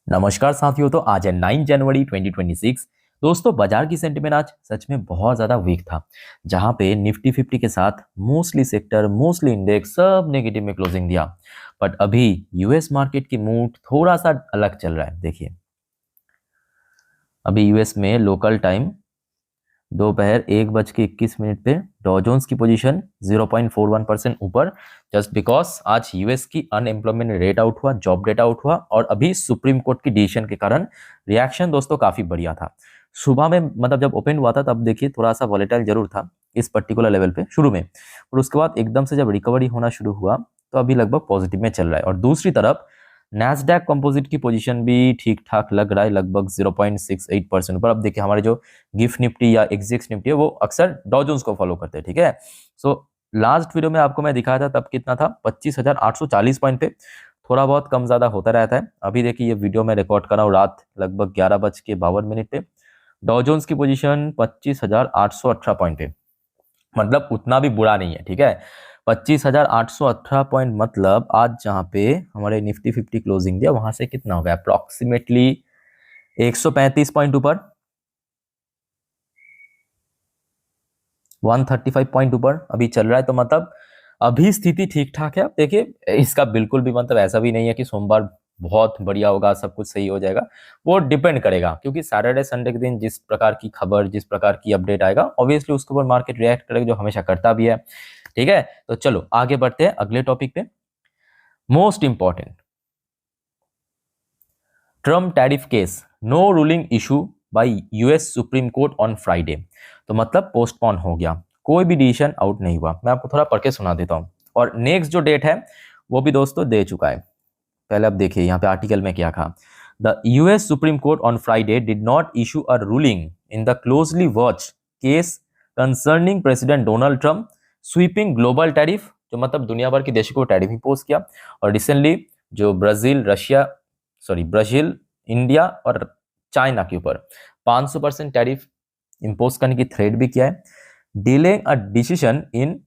नमस्कार साथियों। तो आज है 9 जनवरी 2026। दोस्तों, बाजार की सेंटिमेंट आज सच में बहुत ज़्यादा वीक था, जहां पे निफ्टी 50 के साथ मोस्टली सेक्टर, मोस्टली इंडेक्स सब नेगेटिव में क्लोजिंग दिया। बट अभी यूएस मार्केट की मूड थोड़ा सा अलग चल रहा है। देखिए, अभी यूएस में लोकल टाइम दोपहर 1:21 पे डॉ जोन्स की पोजीशन 0.41% ऊपर, जस्ट बिकॉज आज यूएस की अनएम्प्लॉयमेंट रेट आउट हुआ, जॉब डेटा आउट हुआ, और अभी सुप्रीम कोर्ट की डिसीजन के कारण रिएक्शन दोस्तों काफी बढ़िया था। सुबह में मतलब जब ओपन हुआ था तब देखिए थोड़ा सा वॉलेटाइल जरूर था इस पर्टिकुलर लेवल पे शुरू में, और उसके बाद एकदम से जब रिकवरी होना शुरू हुआ तो अभी लगभग पॉजिटिव में चल रहा है। और दूसरी तरफ नैस्डैक कंपोजिट की पोजीशन भी ठीक ठाक लग रहा है, लगभग 0.68% ऊपर। अब देखिए, हमारे जो गिफ्ट निफ्टी या एक्सजेक्स निफ्टी है वो अक्सर डॉ जोन्स को फॉलो करते हैं, ठीक है। सो लास्ट वीडियो में आपको मैं दिखाया था तब कितना था, 25,840 पॉइंट पे। थोड़ा बहुत कम ज्यादा होता रहता है। अभी देखिए, ये वीडियो मैं रिकॉर्ड कर रहा हूँ रात लगभग 11:52 पे। डॉ जोन्स की पोजीशन 25,818 पॉइंट पे, मतलब उतना भी बुरा नहीं है, ठीक है। 25,818 पॉइंट, मतलब आज जहां पे हमारे निफ्टी 50 क्लोजिंग दिया वहां से कितना हो गया, अप्रोक्सीमेटली 135 पॉइंट ऊपर, 135 पॉइंट ऊपर अभी चल रहा है। तो मतलब अभी स्थिति ठीक ठाक है। अब देखिए, इसका बिल्कुल भी मतलब ऐसा भी नहीं है कि सोमवार बहुत बढ़िया होगा, सब कुछ सही हो जाएगा। वो डिपेंड करेगा, क्योंकि सैटरडे संडे के दिन जिस प्रकार की खबर, जिस प्रकार की अपडेट आएगा, ऑब्वियसली उसके ऊपर मार्केट रिएक्ट करेगा, जो हमेशा करता भी है, ठीक है। तो चलो आगे बढ़ते हैं अगले टॉपिक पे। Most important, Trump tariff case, no ruling issue by US Supreme Court on Friday. तो मतलब पोस्टपोन हो गया, कोई भी डिसीजन आउट नहीं हुआ। मैं आपको थोड़ा पढ़ के सुना देता हूँ, और नेक्स्ट जो डेट है वो भी दोस्तों दे चुका है। पहले अब देखिए यहाँ पे आर्टिकल में क्या कहा। The US Supreme Court on Friday did not issue a ruling in the closely watch case concerning president Donald Trump sweeping global tariff, जो मतलब दुनिया भर के देशों को टैरिफ इम्पोज किया। और रिसेंटली जो ब्राजील, इंडिया और चाइना के ऊपर 500% टैरिफ इम्पोज करने की थ्रेट भी किया है। Delaying a decision in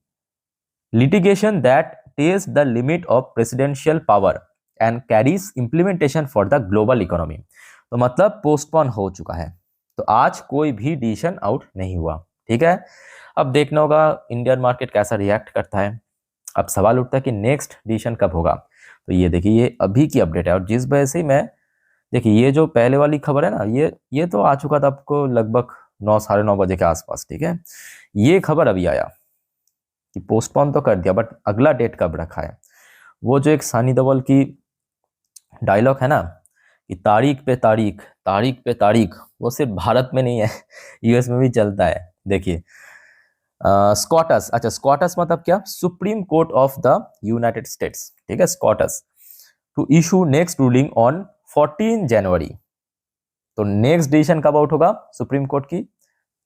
litigation that tests the limit of presidential power and carries implementation for the global economy। तो मतलब पोस्टपोन हो चुका है। तो आज कोई भी डिसीजन आउट नहीं हुआ, ठीक है। अब देखना होगा इंडियन मार्केट कैसा रिएक्ट करता है। अब सवाल उठता है कि नेक्स्ट डिसीजन कब होगा। तो ये देखिए, ये अभी की अपडेट है, और जिस वजह से मैं देखिए, ये जो पहले वाली खबर है ना, ये तो आ चुका था आपको लगभग 9 साढ़े 9 बजे के आसपास, ठीक है। ये खबर अभी आया कि पोस्टपोन तो कर दिया, बट अगला डेट कब रखा है। वो जो एक सानी देओल की डायलॉग है ना कि तारीख पे तारीख, तारीख पे तारीख, वो सिर्फ भारत में नहीं है, यूएस में भी चलता है। देखिए, स्कॉटस, अच्छा स्कॉटस मतलब क्या, Supreme Court of the United States, ठीक है, SCOTUS to issue next ruling on 14 January. तो नेक्स्ट डिसीजन कब आउट होगा सुप्रीम कोर्ट की,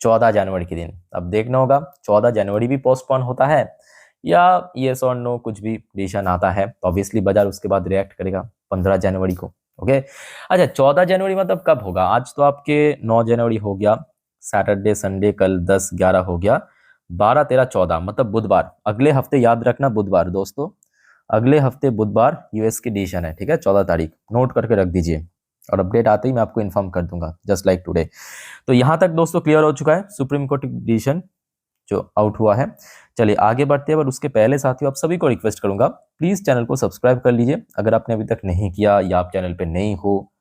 14 जनवरी के दिन। अब देखना होगा 14 जनवरी भी पोस्टपोन होता है या यस और नो कुछ भी डिसीजन आता है, तो ऑब्वियसली बाजार उसके बाद रिएक्ट करेगा 15 जनवरी को। ओके, अच्छा 14 जनवरी मतलब कब होगा। आज तो आपके 9 जनवरी हो गया, सैटरडे संडे कल 10 11 हो गया, 12 13 14 मतलब बुधवार, अगले हफ्ते, याद रखना बुधवार दोस्तों, अगले हफ्ते बुधवार यूएस की डिसीजन है, ठीक है, 14 तारीख, नोट करके रख दीजिए, और अपडेट आते ही मैं आपको इन्फॉर्म कर दूंगा, जस्ट लाइक टुडे। तो यहां तक दोस्तों क्लियर हो चुका है सुप्रीम कोर्ट डिसीजन जो आउट हुआ है। चलिए आगे बढ़ते हैं, पर उसके पहले साथियों आप सभी को रिक्वेस्ट करूंगा, प्लीज चैनल को सब्सक्राइब कर लीजिए अगर आपने अभी तक नहीं किया या आप चैनल पे नहीं हो,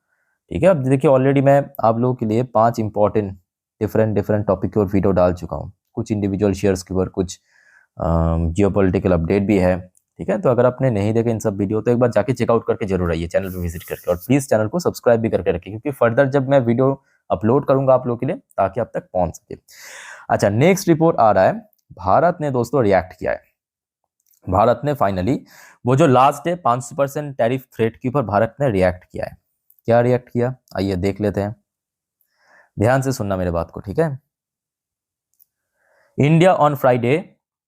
ठीक है। अब देखिए, ऑलरेडी मैं आप लोगों के लिए 5 इंपॉर्टेंट डिफरेंट डिफरेंट टॉपिक के और वीडियो डाल चुका हूँ, कुछ इंडिविजुअल शेयर्स के ऊपर, कुछ जियोपॉलिटिकल अपडेट भी है, ठीक है। तो अगर आपने नहीं देखे इन सब वीडियो तो एक बार जाके चेकआउट करके जरूर आइए चैनल पे विजिट करके, और प्लीज चैनल को सब्सक्राइब भी करके रखिए, क्योंकि फर्दर जब मैं वीडियो अपलोड करूंगा आप लोगों के लिए, ताकि आप तक पहुंच सके। अच्छा, नेक्स्ट रिपोर्ट आ रहा है, भारत ने दोस्तों रिएक्ट किया है। भारत ने फाइनली वो जो लास्ट डे 500% टैरिफ थ्रेट के ऊपर भारत ने रिएक्ट किया है। क्या रिएक्ट किया, आइए देख लेते हैं, ध्यान से सुनना मेरे बात को, ठीक है। इंडिया ऑन फ्राइडे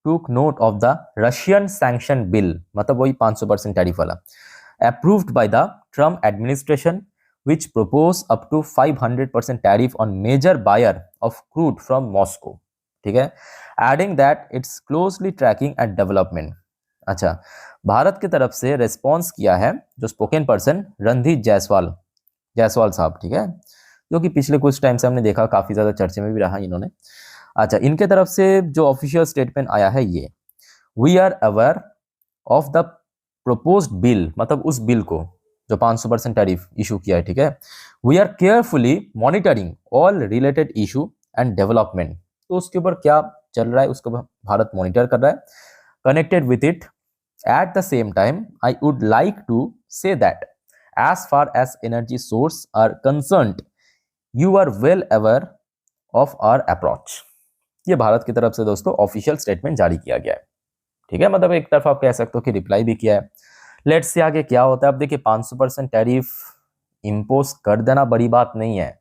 टूक note of the Russian sanction bill, मतलब वही 500% टैरिफ वाला, approved by the Trump administration which propose up to 500% tariff on major buyer of crude from Moscow, ठीक है, adding that it's closely tracking and development। अच्छा, भारत की तरफ से response किया है जो स्पोकन पर्सन रणधीर जायसवाल, जायसवाल साहब, ठीक है, जो कि पिछले कुछ टाइम से हमने देखा काफी ज्यादा चर्चे में भी रहा इन्होंने। अच्छा, इनके तरफ से जो ऑफिशियल स्टेटमेंट आया है ये, we are aware of the proposed bill, मतलब उस बिल को जो 500% टैरिफ इशू किया है, ठीक है। We are carefully monitoring all related issue and development, तो उसके ऊपर क्या चल रहा है उसको भारत मॉनिटर कर रहा है, connected with it. At the same time I would like to say that as far as energy source are concerned you are well aware of our approach. ये भारत की तरफ से दोस्तों ऑफिशियल स्टेटमेंट जारी किया गया है, ठीक है, मतलब एक तरफ आप कह सकते हो कि रिप्लाई भी किया है। लेट्स से आगे क्या होता है। अब देखिए 500% टैरिफ इम्पोज कर देना बड़ी बात नहीं है।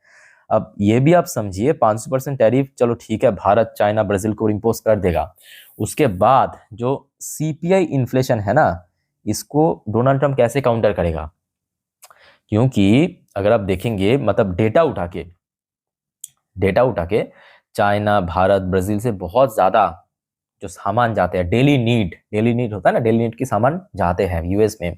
अब ये भी आप समझिए 500% टैरिफ, चलो ठीक है, भारत चाइना ब्राजील को इम्पोज कर देगा, उसके बाद जो सीपीआई इन्फ्लेशन है ना, इसको डोनाल्ड ट्रंप कैसे काउंटर करेगा? क्योंकि अगर आप देखेंगे, मतलब डेटा उठा के चाइना भारत ब्राजील से बहुत ज्यादा जो सामान जाते हैं, डेली नीड होता है ना, डेली नीड की सामान जाते हैं यूएस में।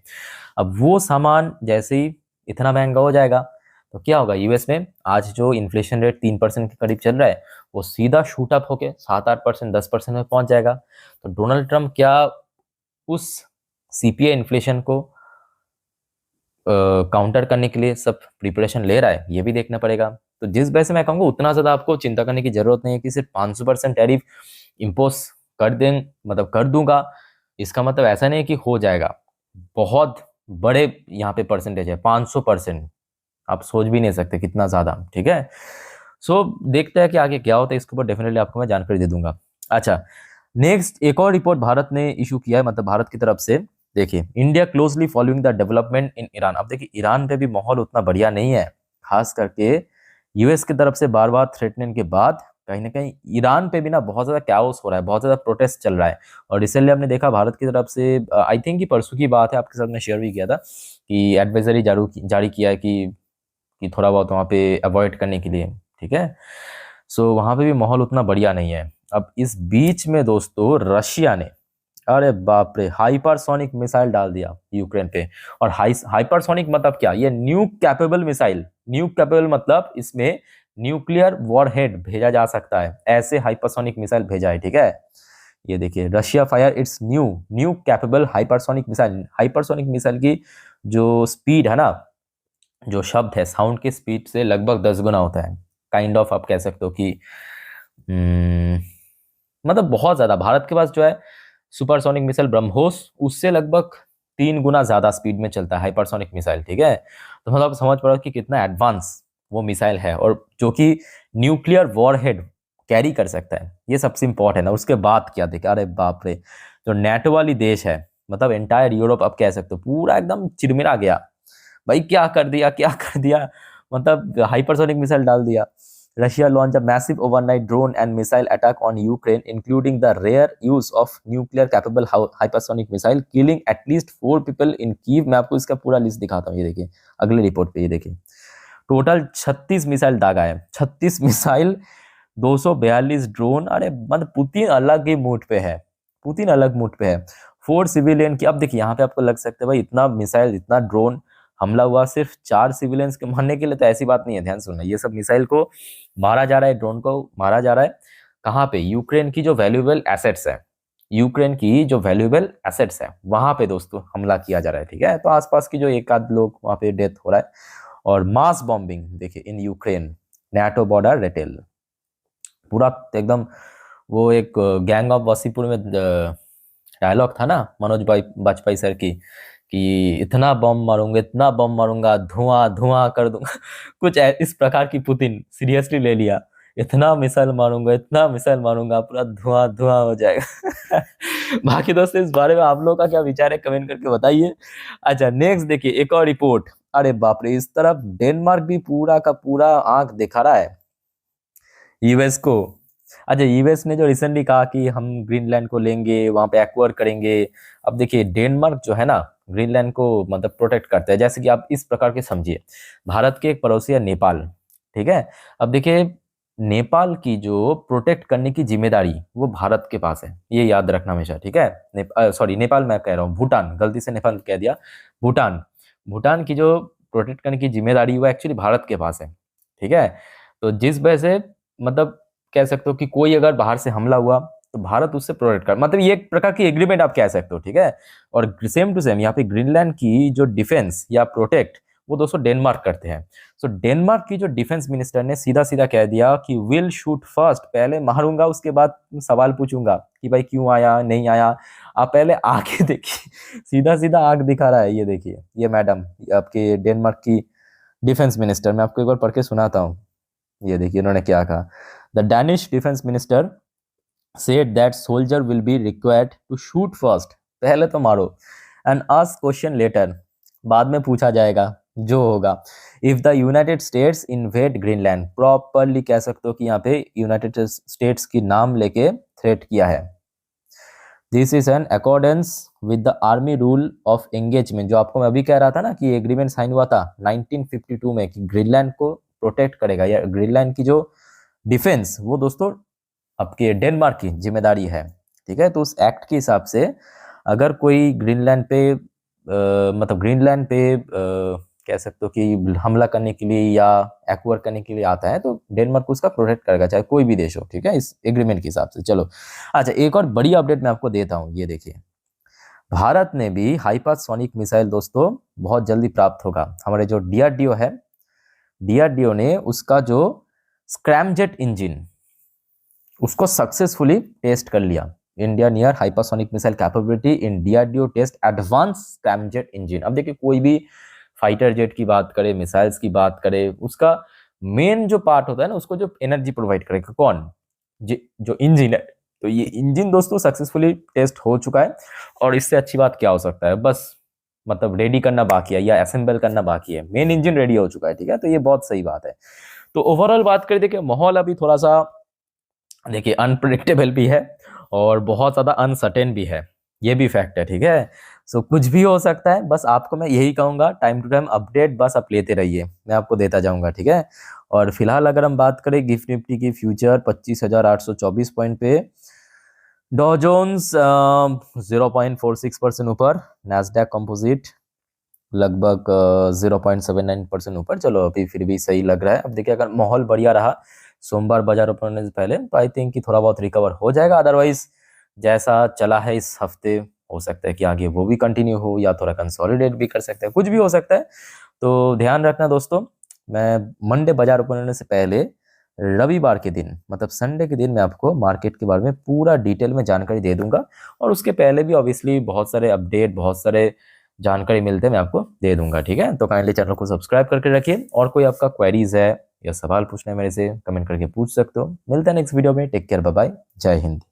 अब वो सामान जैसे ही इतना महंगा हो जाएगा तो क्या होगा, यूएस में आज जो इन्फ्लेशन रेट 3% के करीब चल रहा है, वो सीधा शूट अप होके 7-8%, 10% में पहुंच जाएगा। तो डोनाल्ड ट्रंप क्या उस सीपीआई इन्फ्लेशन को काउंटर करने के लिए सब प्रिपरेशन ले रहा है, ये भी देखना पड़ेगा। तो जिस वजह से मैं कहूँगा उतना ज़्यादा आपको चिंता करने की जरूरत नहीं है कि सिर्फ 500% टैरिफ इम्पोज कर दें, मतलब कर दूंगा, इसका मतलब ऐसा नहीं है कि हो जाएगा। बहुत बड़े यहाँ पे परसेंटेज है, 500%, आप सोच भी नहीं सकते कितना ज़्यादा, ठीक है। सो देखते हैं कि आगे क्या होता है, इसके ऊपर डेफिनेटली आपको मैं जानकारी दे दूंगा। अच्छा, नेक्स्ट एक और रिपोर्ट भारत ने इशू किया है, मतलब भारत की तरफ से। देखिए, India closely following the development in Iran. अब देखिए ईरान पे भी माहौल उतना बढ़िया नहीं है, खास करके यूएस की तरफ से बार बार थ्रेटनिंग के बाद कहीं ना कहीं ईरान पे भी ना बहुत ज्यादा कैओस हो रहा है, बहुत ज्यादा प्रोटेस्ट चल रहा है। और रिसेंटली हमने देखा भारत की तरफ से, आई थिंक कि परसों की बात है, आपके साथ मैं शेयर भी किया था कि एडवाइजरी जारी किया है कि थोड़ा बहुत वहाँ पे अवॉइड करने के लिए, ठीक है। सो वहाँ पे भी माहौल उतना बढ़िया नहीं है। अब इस बीच में दोस्तों रशिया ने, अरे बाप रे, हाइपरसोनिक मिसाइल डाल दिया यूक्रेन पे। और हाइपरसोनिक मतलब क्या, ये न्यूक कैपेबल मिसाइल। न्यूक कैपेबल मतलब इसमें न्यूक्लियर वॉरहेड भेजा जा सकता है, ऐसे हाइपरसोनिक मिसाइल भेजा है, ठीक है। ये देखिए, Russia fire it's न्यूक capable hypersonic missile. Hypersonic missile की जो स्पीड है ना, जो शब्द है, साउंड की स्पीड से लगभग 10 गुना होता है। काइंड ऑफ आप कह सकते हो कि मतलब बहुत ज्यादा। भारत के पास जो है सुपरसोनिक मिसाइल ब्रह्मोस, उससे लगभग 3 गुना ज्यादा स्पीड में चलता है हाइपरसोनिक मिसाइल, ठीक है। तो मतलब आप समझ पड़ो कि कितना एडवांस वो मिसाइल है, और जो कि न्यूक्लियर वॉरहेड कैरी कर सकता है, ये सबसे इंपॉर्टेंट है। उसके बाद क्या देखा, अरे बाप रे, जो नेटो वाली देश है, मतलब एंटायर यूरोप आप कह सकते हो, पूरा एकदम चिरमिरा गया। भाई क्या कर दिया, क्या कर दिया, मतलब हाइपरसोनिक मिसाइल डाल दिया। Russia launched a massive overnight drone and missile attack on Ukraine, including the rare use of nuclear-capable hypersonic missile, killing at least 4 people in Kyiv। मैं आपको इसका पूरा लिस्ट दिखाता हूँ, ये देखिए अगले रिपोर्ट पे, ये देखिए टोटल 36 मिसाइल दागा है, 36 मिसाइल, 242 ड्रोन। अरे मतलब पुतिन अलग ही मूड पे है, पुतिन अलग मूड पे है। 4 सिविलियन की। अब देखिए यहाँ पे आपको लग सकता है भाई इतना मिसाइल, इतना ड्रोन हमला हुआ सिर्फ 4 सिविलियंस के मरने के लिए, तो ऐसी बात नहीं है, ध्यान सुनना। ये सब मिसाइल को मारा जा रहा है, ड्रोन को मारा जा रहा है, कहाँ पे, यूक्रेन की जो वैल्यूएबल एसेट्स है, यूक्रेन की जो वैल्यूएबल एसेट्स है वहां पे दोस्तों हमला किया जा रहा है, ठीक है। तो आसपास की जो एक आध लोग वहां पे डेथ हो रहा है। और मास बॉम्बिंग देखिए in Ukraine, NATO border retail, पूरा एकदम। वो एक गैंग ऑफ वसीपुर में डायलॉग था ना मनोज भाई वाजपेयी सर की, कि इतना बम मारूंगा, इतना बम मारूंगा, धुआं धुआं कर दूंगा कुछ इस प्रकार की पुतिन सीरियसली ले लिया, इतना मिसाइल मारूंगा, इतना मिसाइल मारूंगा, पूरा धुआं धुआं हो जाएगा बाकी दोस्तों इस बारे में आप लोगों का क्या विचार है, कमेंट करके बताइए। अच्छा नेक्स्ट देखिए एक और रिपोर्ट। अरे बाप रे, इस तरफ डेनमार्क भी पूरा का पूरा आंख दिखा रहा है यूएस को। अच्छा, यूएस ने जो रिसेंटली कहा कि हम ग्रीनलैंड को लेंगे, वहां पे एक्वायर करेंगे। अब देखिए डेनमार्क जो है ना, ग्रीनलैंड को मतलब प्रोटेक्ट करता है। जैसे कि आप इस प्रकार के समझिए, भारत के एक पड़ोसी है नेपाल, ठीक है। अब देखिए नेपाल की जो प्रोटेक्ट करने की जिम्मेदारी वो भारत के पास है, ये याद रखना हमेशा, ठीक है। सॉरी नेपाल मैं कह रहा हूँ, भूटान, गलती से नेपाल कह दिया, भूटान। भूटान की जो प्रोटेक्ट करने की जिम्मेदारी वो एक्चुअली भारत के पास है, ठीक है। तो जिस वजह से मतलब कह सकते हो कि कोई अगर बाहर से हमला हुआ तो भारत उससे प्रोटेक्ट कर, मतलब ये एक प्रकार की एग्रीमेंट आप कह सकते हो, ठीक है। और सेम टू सेम यहाँ पे ग्रीनलैंड की जो डिफेंस या प्रोटेक्ट वो दोस्तों डेनमार्क करते हैं। सो डेनमार्क की जो डिफेंस मिनिस्टर ने सीधा सीधा कह दिया कि विल शूट फर्स्ट, पहले मारूंगा उसके बाद सवाल पूछूंगा कि भाई क्यों आया नहीं आया, आप पहले आके देखिए। सीधा सीधा आग दिखा रहा है, ये देखिए, ये मैडम आपके डेनमार्क की डिफेंस मिनिस्टर, मैं आपको एक बार पढ़ के सुनाता हूँ। ये देखिए इन्होंने क्या कहा। The Danish defence minister said that soldier will be required to shoot first, पहले तो मारो, and ask question later, बाद में पूछा जाएगा जो होगा। If the United states invade Greenland, properly कह सकते हो कि यहाँ पे यूनाइटेड स्टेट्स की नाम लेके थ्रेट किया है। This is an accordance with the army rule of engagement, जो आपको मैं अभी कह रहा था ना कि एग्रीमेंट साइन हुआ था 1952 में कि ग्रीनलैंड को प्रोटेक्ट करेगा, या ग्रीनलैंड की जो डिफेंस वो दोस्तों आपके डेनमार्क की जिम्मेदारी है, ठीक है। तो उस एक्ट के हिसाब से अगर कोई ग्रीनलैंड पे मतलब ग्रीनलैंड पे कह सकते हो कि हमला करने के लिए या एक्वायर करने के लिए आता है तो डेनमार्क उसका प्रोटेक्ट करेगा, चाहे कोई भी देश हो, ठीक है, इस एग्रीमेंट के हिसाब से। चलो अच्छा, एक और बड़ी अपडेट मैं आपको देता हूँ, ये देखिए, भारत ने भी हाइपरसोनिक मिसाइल दोस्तों बहुत जल्दी प्राप्त होगा। हमारे जो डीआरडीओ है, डीआरडीओ ने उसका जो स्क्रैमजेट इंजन उसको सक्सेसफुली टेस्ट कर लिया। India near hypersonic missile capability in DRDO test advance scramjet engine. अब देखिए कोई भी फाइटर जेट की बात करे, मिसाइल्स की बात करे, उसका मेन जो पार्ट होता है ना, उसको जो एनर्जी प्रोवाइड करेगा कौन, जो इंजन है। तो ये इंजन दोस्तों सक्सेसफुली टेस्ट हो चुका है, और इससे अच्छी बात क्या हो सकता है, बस मतलब रेडी करना बाकी है या असेंबल करना बाकी है, मेन इंजन रेडी हो चुका है, ठीक है। तो ये बहुत सही बात है। तो ओवरऑल बात करें, देखिए माहौल अभी थोड़ा सा देखिए अनप्रिडिक्टेबल भी है और बहुत ज़्यादा अनसर्टेन भी है, ये भी फैक्ट है, ठीक है। सो कुछ भी हो सकता है, बस आपको मैं यही कहूँगा टाइम टू टाइम अपडेट बस आप लेते रहिए, मैं आपको देता जाऊँगा, ठीक है। और फिलहाल अगर हम बात करें गिफ्ट निफ्टी की फ्यूचर 25,824 पॉइंट पे, डॉ जोन्स 0.46% ऊपर, नैस्डैक कंपोजिट लगभग 0.79% ऊपर। चलो अभी फिर भी सही लग रहा है। अब देखिए अगर माहौल बढ़िया रहा सोमवार बाजार ओपन होने से पहले तो आई थिंक कि थोड़ा बहुत रिकवर हो जाएगा, अदरवाइज जैसा चला है इस हफ्ते हो सकता है कि आगे वो भी कंटिन्यू हो या थोड़ा कंसोलिडेट भी कर सकते हैं, कुछ भी हो सकता है। तो ध्यान रखना दोस्तों, मैं मंडे बाजार ओपन होने से पहले रविवार के दिन मतलब संडे के दिन मैं आपको मार्केट के बारे में पूरा डिटेल में जानकारी दे दूंगा, और उसके पहले भी ऑब्वियसली बहुत सारे अपडेट, बहुत सारे जानकारी मिलते हैं, मैं आपको दे दूंगा, ठीक है। तो काइंडली चैनल को सब्सक्राइब करके रखिए, और कोई आपका क्वेरीज है या सवाल पूछना है मेरे से कमेंट करके पूछ सकते हो। मिलते हैं नेक्स्ट वीडियो में, टेक केयर, बाय बाय, जय हिंद।